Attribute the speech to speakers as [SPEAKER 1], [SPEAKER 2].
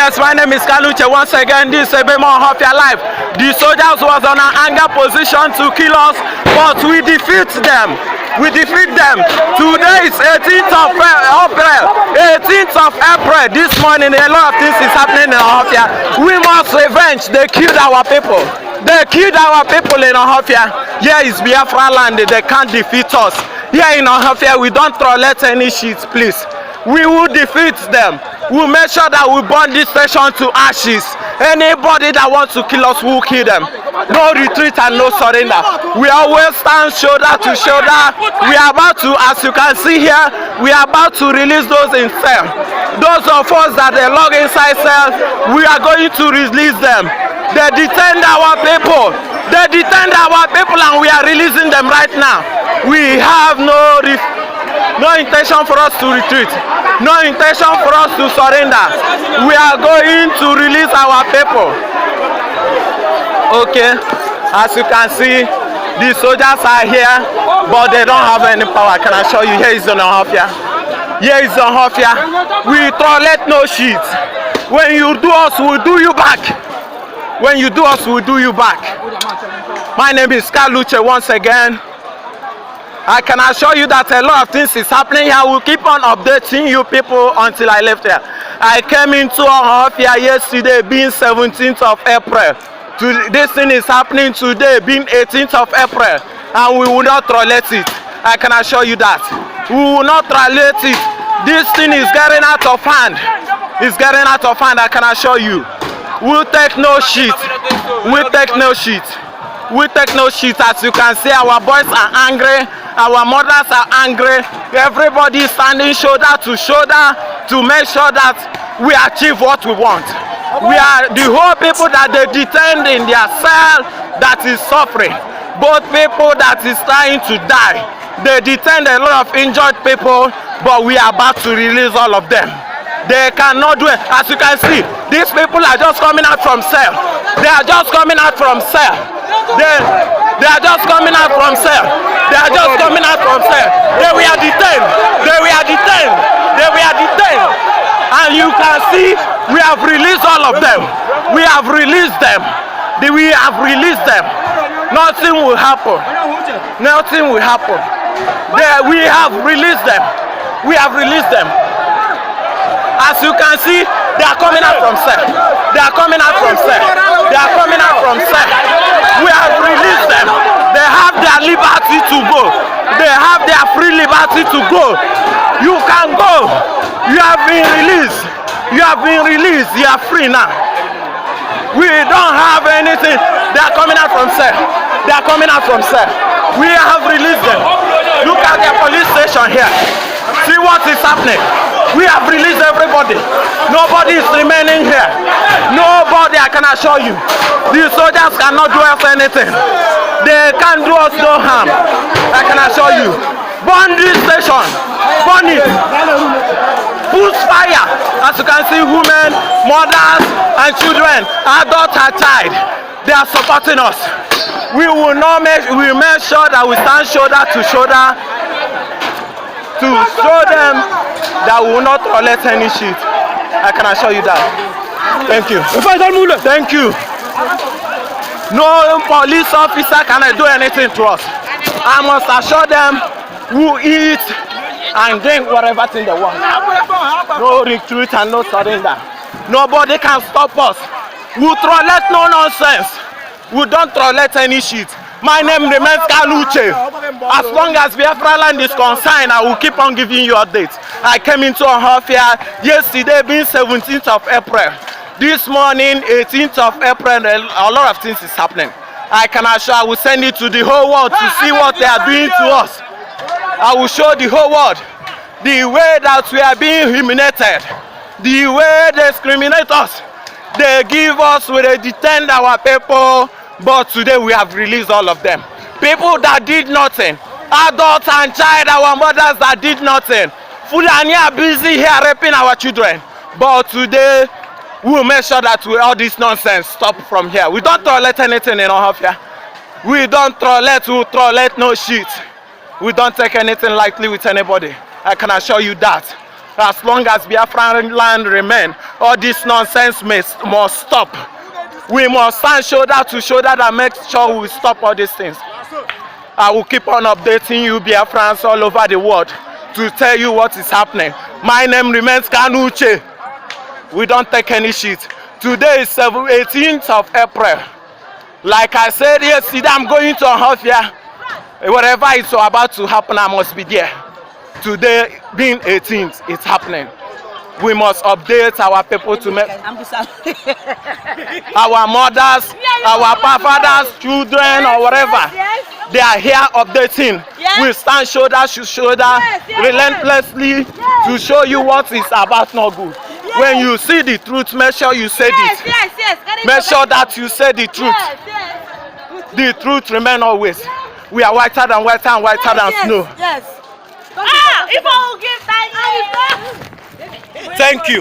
[SPEAKER 1] Yes, my name is Kaluche. Once again, this is Ohafia live. The soldiers was on an anger position to kill us, but we defeat them. We defeat them. Today is 18th of April. 18th of April. This morning, a lot of things is happening in Ohafia. We must revenge. They killed our people. They killed our people in Ohafia. Here is Biafra land. They can't defeat us. Here in Ohafia, we don't tolerate any shit, please. We will defeat them. We'll make sure that we burn this station to ashes. Anybody that wants to kill us, we'll kill them. No retreat and no surrender. We always stand shoulder to shoulder. We are about to, as you can see here, we are about to release those in cell. Those of us that they log inside cells, we are going to release them. They detain our people. They detain our people and we are releasing them right now. We have no intention for us to retreat, no intention for us to surrender. We are going to release our people. Okay, as you can see, the soldiers are here, but they don't have any power. Can I show you? Here is Ohafia. Here is Ohafia. We tolerate no shit. When you do us, we'll do you back. When you do us, we'll do you back. My name is Kaluche once again. I can assure you that a lot of things is happening here. We'll keep on updating you people until I left here. I came into Ohafia yesterday being 17th of April. This thing is happening today being 18th of April. And we will not tolerate it. I can assure you that. We will not tolerate it. This thing is getting out of hand. It's getting out of hand, I can assure you. We'll take no shit. We'll take no shit. We take no shit. As you can see, our boys are angry, our mothers are angry. Everybody is standing shoulder to shoulder to make sure that we achieve what we want. We are the whole people that they detained in their cell that is suffering. Both people that is trying to die. They detained a lot of injured people, but we are about to release all of them. They cannot do it. As you can see, these people are just coming out from cell. They are just coming out from cell. They are just coming out from cell. They are just coming out from cell. They were detained. They were detained. They were detained. And you can see we have released all of them. We have released them. We have released them. Nothing will happen. Nothing will happen. We have released them. We have released them. As you can see, they are coming out from cell. They are coming out from cell. They are coming out from cell. We have released them. They have their liberty to go. They have their free liberty to go. You can go. You have been released. You have been released. You are free now. We don't have anything. They are coming out from cell. They are coming out from cell. We have released them. Look at their police station here. See what is happening. We have released everybody. Nobody is remaining here. Nobody, I can assure you. The soldiers cannot do us anything. They can't do us no harm. I can assure you. Burn this station. Burn it. Put fire. As you can see, women, mothers, and children, adults and child, they are supporting us. We will make sure that we stand shoulder to shoulder to show them that we will not tolerate any shit. I can assure you that. Thank you. Thank you. No police officer can do anything to us. I must assure them who eat and drink whatever thing they want. No retreat and no surrender. Nobody can stop us. We tolerate no nonsense. We don't tolerate any shit. My name remains Kaluche. As long as Biafra land is concerned, I will keep on giving you updates. I came into Ohafia yesterday being 17th of April. This morning, 18th of April, a lot of things is happening. I can assure I will send it to the whole world to see what they are doing to us. I will show the whole world the way that we are being humiliated, the way they discriminate us. They give us, they detain our people. But today we have released all of them. People that did nothing. Adults and child, our mothers that did nothing. Fulani are busy here raping our children. But today we will make sure that all this nonsense stop from here. We don't tolerate anything in Ohafia. We don't tolerate no shit. We don't take anything lightly with anybody. I can assure you that. As long as Biafran land remain, all this nonsense must stop. We must stand shoulder to shoulder and make sure we stop all these things. I will keep on updating you Biafrans all over the world to tell you what is happening. My name remains Kanuche. We don't take any shit. Today is 18th of April. Like I said yesterday, I'm going to Ohafia. Whatever is about to happen, I must be there. Today being 18th, it's happening. We must update our people to make our mothers, our fathers, children, or whatever. They are here updating. We stand shoulder to shoulder, relentlessly to show you what is about not good. When you see the truth, make sure you say it. Make sure that you say the truth. The truth remain always. We are whiter than whiter and whiter than snow.
[SPEAKER 2] If I will give
[SPEAKER 1] Thank you.